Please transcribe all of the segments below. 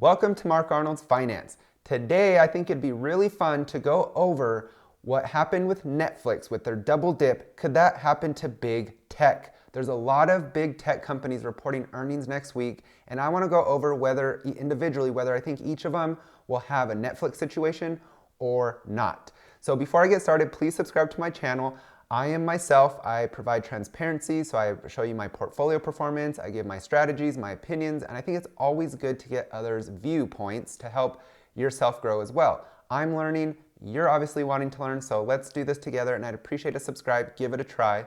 Welcome to Mark Arnold's Finance. Today, I think it'd be really fun to go over what happened with Netflix with their double dip. Could that happen to big tech? There's a lot of big tech companies reporting earnings next week, and I want to go over whether individually, whether I think each of them will have a Netflix situation or not. So before I get started, please subscribe to my channel. I am myself. I provide transparency, so I show you my portfolio performance, I give my strategies, my opinions, and I think it's always good to get others' viewpoints to help yourself grow as well. I'm learning, you're obviously wanting to learn, so let's do this together, and I'd appreciate a subscribe, give it a try.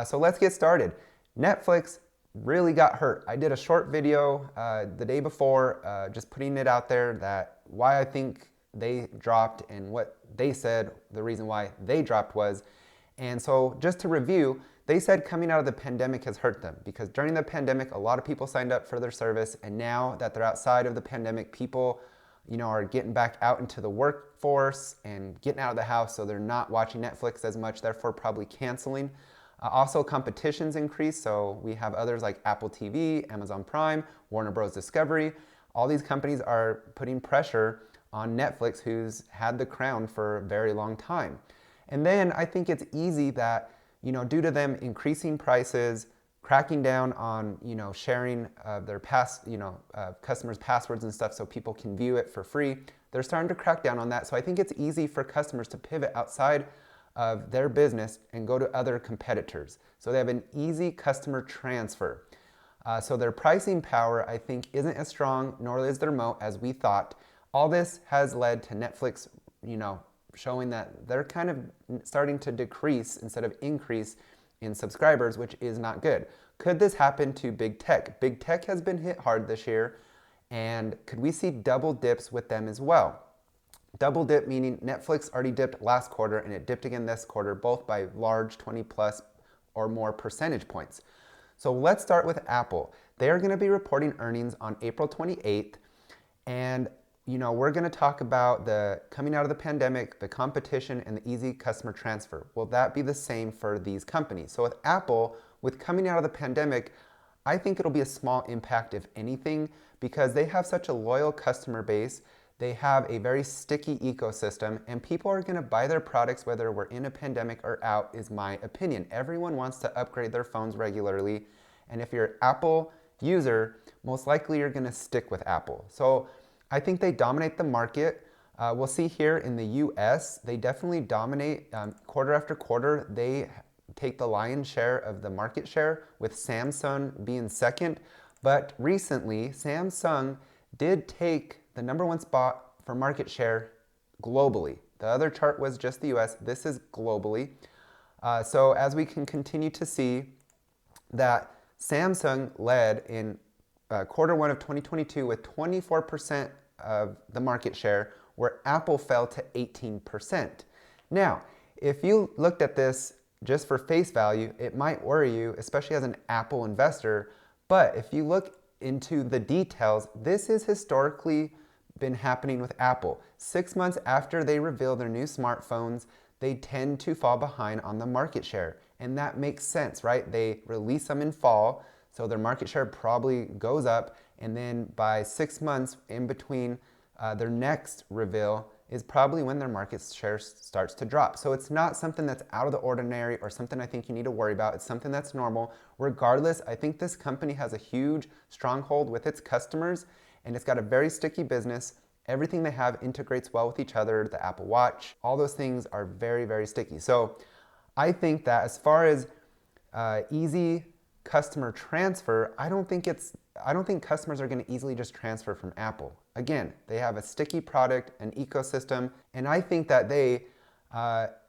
So let's get started. Netflix really got hurt. I did a short video the day before, just putting it out there that why I think they dropped and what they said the reason why they dropped was. And so just to review, they said coming out of the pandemic has hurt them because during the pandemic, a lot of people signed up for their service. And now that they're outside of the pandemic, people, are getting back out into the workforce and getting out of the house. So they're not watching Netflix as much, therefore probably canceling. Also competition's increased. So we have others like Apple TV, Amazon Prime, Warner Bros. Discovery. All these companies are putting pressure on Netflix, who's had the crown for a very long time. And then I think it's easy that, due to them increasing prices, cracking down on, sharing their customers' passwords and stuff so people can view it for free, they're starting to crack down on that. So I think it's easy for customers to pivot outside of their business and go to other competitors. So they have an easy customer transfer. So their pricing power, I think, isn't as strong, nor is their moat as we thought. All this has led to Netflix, showing that they're kind of starting to decrease instead of increase in subscribers, which is not good. Could this happen to big tech? Big tech has been hit hard this year, and could we see double dips with them as well? Double dip meaning Netflix already dipped last quarter and it dipped again this quarter, both by large 20 plus or more percentage points. So let's start with Apple. They are going to be reporting earnings on April 28th, and we're going to talk about the coming out of the pandemic, the competition, and the easy customer transfer. Will that be the same for these companies? So with Apple, with coming out of the pandemic, I think it'll be a small impact, if anything, because they have such a loyal customer base. They have a very sticky ecosystem, and people are going to buy their products whether we're in a pandemic or out, is my opinion. Everyone wants to upgrade their phones regularly, and if you're an Apple user, most likely you're going to stick with Apple. So I think they dominate the market. We'll see here in the US, they definitely dominate quarter after quarter. They take the lion's share of the market share, with Samsung being second. But recently, Samsung did take the #1 spot for market share globally. The other chart was just the US. This is globally. So as we can continue to see that Samsung led in quarter 1 of 2022 with 24% of the market share, where Apple fell to 18%. Now, if you looked at this just for face value, it might worry you, especially as an Apple investor. But if you look into the details, this has historically been happening with Apple. 6 months after they reveal their new smartphones, they tend to fall behind on the market share. And that makes sense, right? They release them in fall, so their market share probably goes up, and then by 6 months in between their next reveal is probably when their market share starts to drop. So it's not something that's out of the ordinary or something I think you need to worry about. It's something that's normal. Regardless, I think this company has a huge stronghold with its customers, and it's got a very sticky business. Everything they have integrates well with each other. The Apple Watch, all those things are very, very sticky. So I think that as far as easy customer transfer, I don't think customers are going to easily just transfer from Apple. Again, they have a sticky product, an ecosystem, and I think that they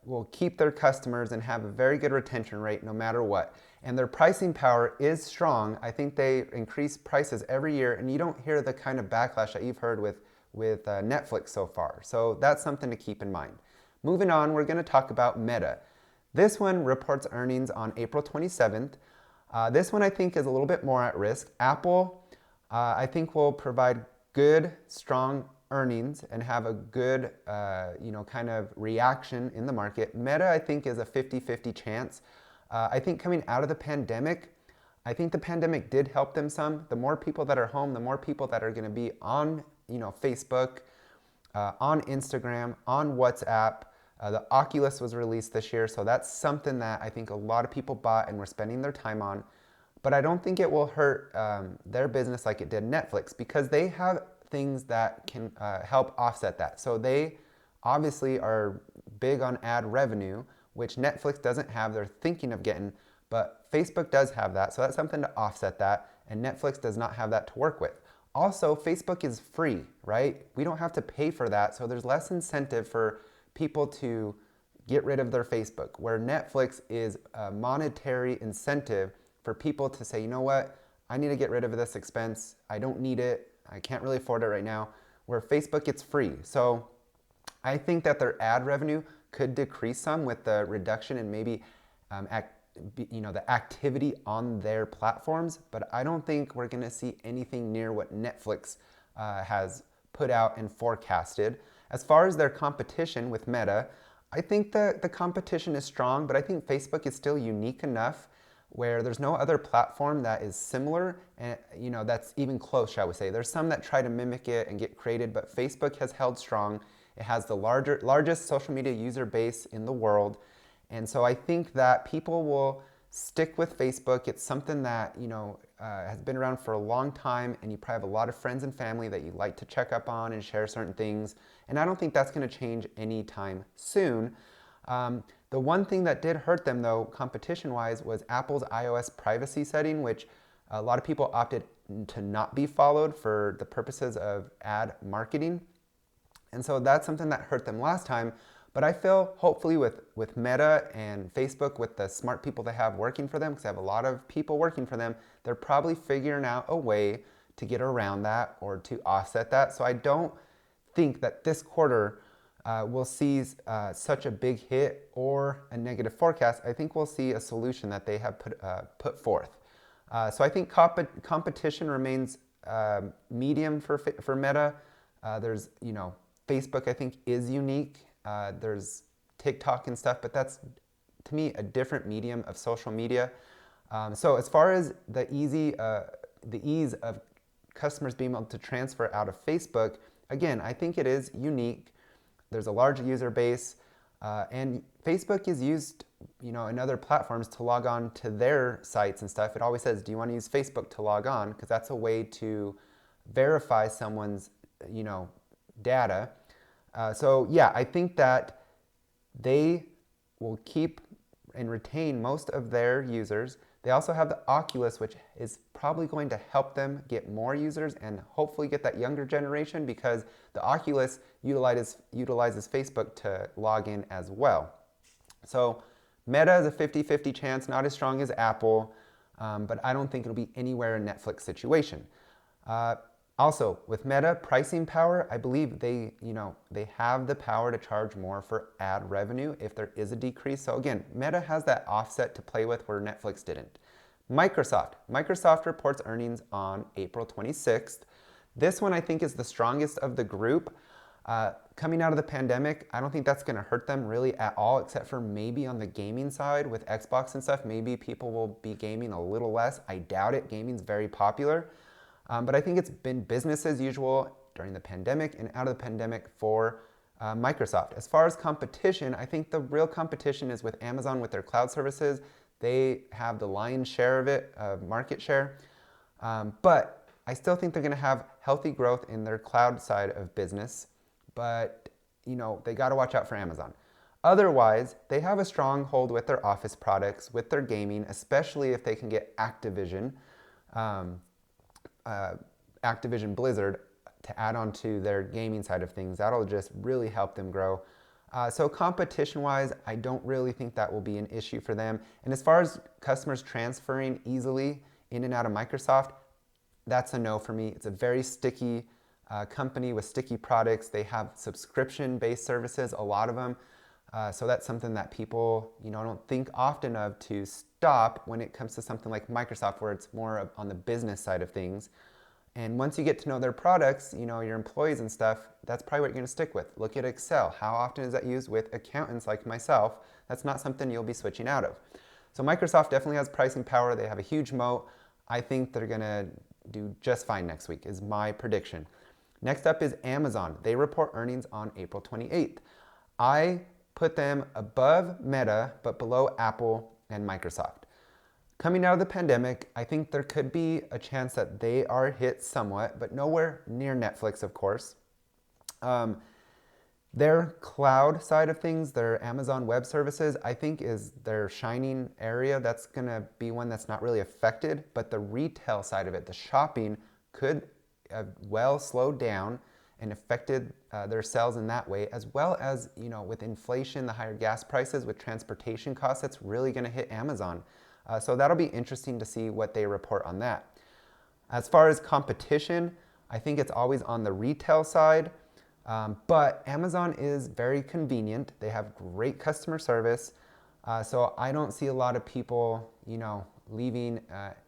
will keep their customers and have a very good retention rate no matter what. And their pricing power is strong. I think they increase prices every year, and you don't hear the kind of backlash that you've heard with Netflix so far. So that's something to keep in mind. Moving on, we're going to talk about Meta. This one reports earnings on April 27th. This one I think is a little bit more at risk. Apple, I think, will provide good, strong earnings and have a good, kind of reaction in the market. Meta, I think, is a 50-50 chance. I think coming out of the pandemic, I think the pandemic did help them some. The more people that are home, the more people that are going to be on Facebook, on Instagram, on WhatsApp. The Oculus was released this year, so that's something that I think a lot of people bought and were spending their time on. But I don't think it will hurt their business like it did Netflix, because they have things that can help offset that. So they obviously are big on ad revenue, which Netflix doesn't have. They're thinking of getting, but Facebook does have that. So that's something to offset that, and Netflix does not have that to work with. Also, Facebook is free, right? We don't have to pay for that, so there's less incentive for people to get rid of their Facebook, where Netflix is a monetary incentive for people to say, you know what, I need to get rid of this expense. I don't need it. I can't really afford it right now. Where Facebook, it's free. So I think that their ad revenue could decrease some with the reduction in maybe the activity on their platforms, but I don't think we're going to see anything near what Netflix has put out and forecasted. As far as their competition with Meta, I think that the competition is strong, but I think Facebook is still unique enough where there's no other platform that is similar and that's even close, shall we say. There's some that try to mimic it and get created, but Facebook has held strong. It has the largest social media user base in the world. And so I think that people will stick with Facebook. It's something that has been around for a long time, and you probably have a lot of friends and family that you like to check up on and share certain things. And I don't think that's going to change anytime soon. The one thing that did hurt them, though, competition-wise, was Apple's iOS privacy setting, which a lot of people opted to not be followed for the purposes of ad marketing. And so that's something that hurt them last time. But I feel hopefully with Meta and Facebook, with the smart people they have working for them, because they have a lot of people working for them, they're probably figuring out a way to get around that or to offset that. So I don't think that this quarter we'll see such a big hit or a negative forecast. I think we'll see a solution that they have put forth. So I think competition remains medium for Meta. There's, Facebook I think is unique. There's TikTok and stuff, but that's, to me, a different medium of social media. So as far as the ease of customers being able to transfer out of Facebook, again, I think it is unique. There's a large user base, and Facebook is used, in other platforms to log on to their sites and stuff. It always says, do you want to use Facebook to log on? Because that's a way to verify someone's, data. So yeah, I think that they will keep and retain most of their users. They also have the Oculus, which is probably going to help them get more users and hopefully get that younger generation, because the Oculus utilizes Facebook to log in as well. So Meta is a 50-50 chance, not as strong as Apple, but I don't think it'll be anywhere in Netflix situation. Also, with Meta pricing power, I believe they have the power to charge more for ad revenue if there is a decrease. So again, Meta has that offset to play with where Netflix didn't. Microsoft reports earnings on April 26th. This one I think is the strongest of the group. Coming out of the pandemic, I don't think that's going to hurt them really at all, except for maybe on the gaming side with Xbox and stuff. Maybe people will be gaming a little less. I doubt it. Gaming's very popular. But I think it's been business as usual during the pandemic and out of the pandemic for Microsoft. As far as competition, I think the real competition is with Amazon with their cloud services. They have the lion's share of it, market share. But I still think they're going to have healthy growth in their cloud side of business. But, they got to watch out for Amazon. Otherwise, they have a strong hold with their Office products, with their gaming, especially if they can get Activision Blizzard to add on to their gaming side of things. That'll just really help them grow. So competition-wise, I don't really think that will be an issue for them. And as far as customers transferring easily in and out of Microsoft, that's a no for me. It's a very sticky company with sticky products. They have subscription-based services, a lot of them. So that's something that people, don't think often of to stop when it comes to something like Microsoft, where it's more on the business side of things. And once you get to know their products, your employees and stuff, that's probably what you're going to stick with. Look at Excel. How often is that used with accountants like myself? That's not something you'll be switching out of. So Microsoft definitely has pricing power. They have a huge moat. I think they're going to do just fine next week, is my prediction. Next up is Amazon. They report earnings on April 28th. I put them above Meta, but below Apple and Microsoft. Coming out of the pandemic, I think there could be a chance that they are hit somewhat, but nowhere near Netflix, of course. Their cloud side of things, their Amazon Web Services, I think is their shining area. That's going to be one that's not really affected, but the retail side of it, the shopping, could well slowed down and affected their sales in that way, as well as, with inflation, the higher gas prices, with transportation costs, that's really going to hit Amazon. So that'll be interesting to see what they report on that. As far as competition, I think it's always on the retail side. But Amazon is very convenient. They have great customer service. So I don't see a lot of people, leaving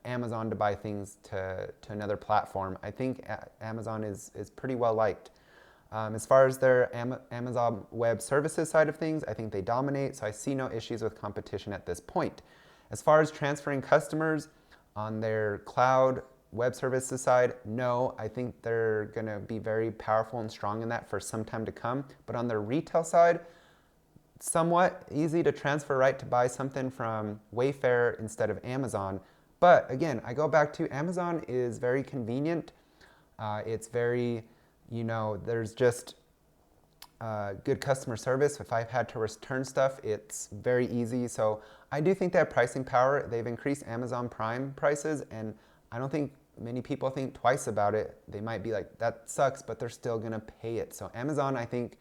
Amazon to buy things to another platform. I think Amazon is pretty well liked. As far as their Amazon Web Services side of things, I think they dominate. So I see no issues with competition at this point. As far as transferring customers on their cloud web services side, no, I think they're going to be very powerful and strong in that for some time to come. But on their retail side, somewhat easy to transfer, right, to buy something from Wayfair instead of Amazon. But again, I go back to Amazon is very convenient. It's very, there's just good customer service. If I've had to return stuff, it's very easy. So I do think they have pricing power. They've increased Amazon Prime prices, and I don't think many people think twice about it. They might be like, that sucks, but they're still gonna pay it. So Amazon, I think,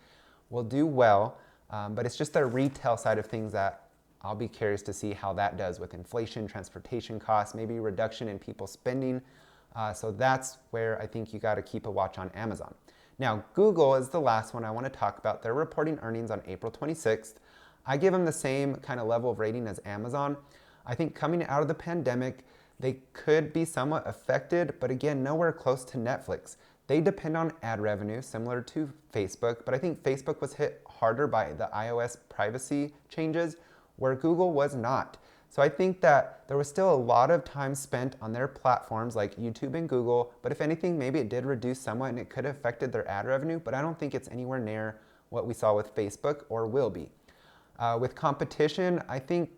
will do well, but it's just their retail side of things that I'll be curious to see how that does with inflation, transportation costs, maybe reduction in people spending. So that's where I think you gotta keep a watch on Amazon. Now, Google is the last one I wanna talk about. They're reporting earnings on April 26th. I give them the same kind of level of rating as Amazon. I think coming out of the pandemic, they could be somewhat affected, but again, nowhere close to Netflix. They depend on ad revenue, similar to Facebook, but I think Facebook was hit harder by the iOS privacy changes, where Google was not. So I think that there was still a lot of time spent on their platforms like YouTube and Google, but if anything, maybe it did reduce somewhat and it could have affected their ad revenue, but I don't think it's anywhere near what we saw with Facebook or will be. With competition, I think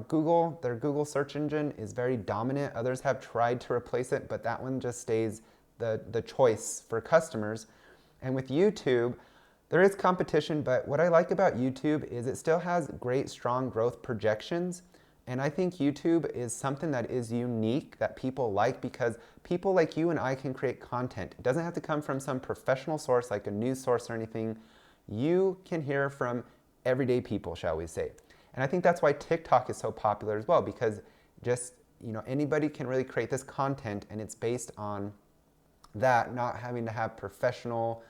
Google, their Google search engine is very dominant. Others have tried to replace it, but that one just stays the choice for customers. And with YouTube, there is competition, but what I like about YouTube is it still has great, strong growth projections. And I think YouTube is something that is unique that people like because people like you and I can create content. It doesn't have to come from some professional source like a news source or anything. You can hear from everyday people, shall we say. And I think that's why TikTok is so popular as well, because just, anybody can really create this content and it's based on that, not having to have professionals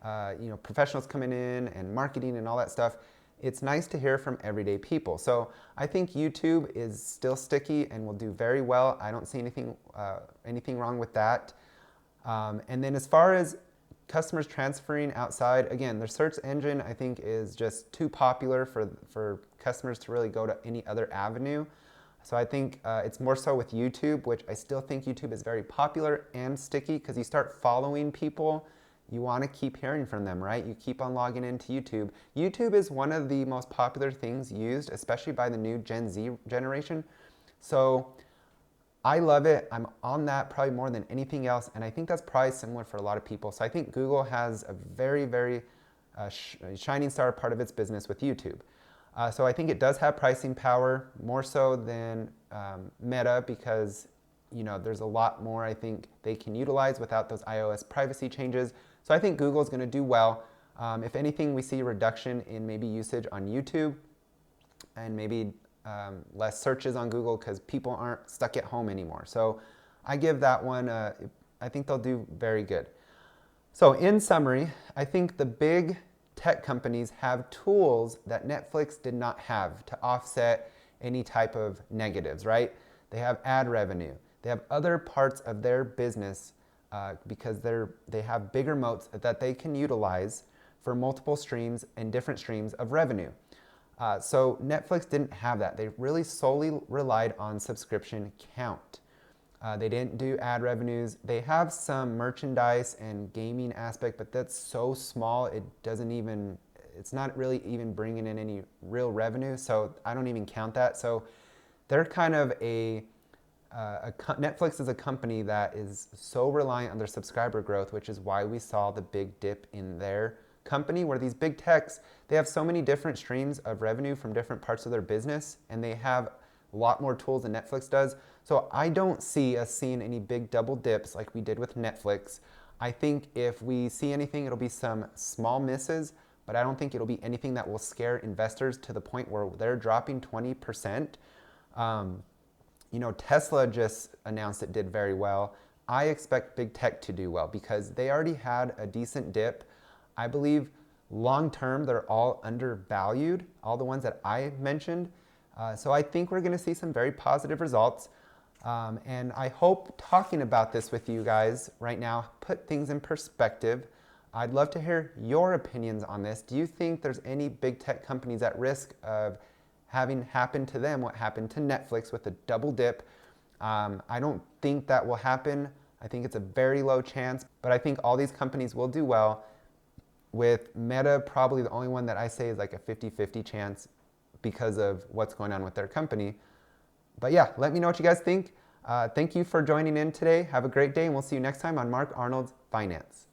coming in and marketing and all that stuff. It's nice to hear from everyday people. So I think YouTube is still sticky and will do very well. I don't see anything wrong with that. And then as far as customers transferring outside, again, their search engine I think is just too popular for customers to really go to any other avenue. So I think it's more so with YouTube, which I still think YouTube is very popular and sticky because you start following people, you want to keep hearing from them, right? You keep on logging into YouTube. YouTube is one of the most popular things used, especially by the new Gen Z generation. So I love it. I'm on that probably more than anything else, and I think that's probably similar for a lot of people. So I think Google has a very, very shining star part of its business with YouTube. So I think it does have pricing power, more so than Meta, because there's a lot more I think they can utilize without those iOS privacy changes. So I think Google's going to do well. If anything, we see a reduction in maybe usage on YouTube and maybe less searches on Google because people aren't stuck at home anymore. So I give that one, I think they'll do very good. So in summary, I think the big tech companies have tools that Netflix did not have to offset any type of negatives, right? They have ad revenue. They have other parts of their business because they have bigger moats that they can utilize for multiple streams and different streams of revenue. So Netflix didn't have that. They really solely relied on subscription count. They didn't do ad revenues. They have some merchandise and gaming aspect, but that's so small, it's not really even bringing in any real revenue. So I don't even count that. So they're kind of Netflix is a company that is so reliant on their subscriber growth, which is why we saw the big dip in their company, where these big techs, they have so many different streams of revenue from different parts of their business, and they have a lot more tools than Netflix does. So I don't see us seeing any big double dips like we did with Netflix. I think if we see anything, it'll be some small misses, but I don't think it'll be anything that will scare investors to the point where they're dropping 20%. Tesla just announced it did very well. I expect big tech to do well because they already had a decent dip. I believe long term, they're all undervalued, all the ones that I mentioned. So I think we're going to see some very positive results. And I hope talking about this with you guys right now put things in perspective. I'd love to hear your opinions on this. Do you think there's any big tech companies at risk of having happened to them what happened to Netflix with a double dip? I don't think that will happen. I think it's a very low chance, but I think all these companies will do well. With Meta, probably the only one that I say is like a 50-50 chance because of what's going on with their company. But yeah, let me know what you guys think. Thank you for joining in today. Have a great day, and we'll see you next time on Mark Arnold's Finance.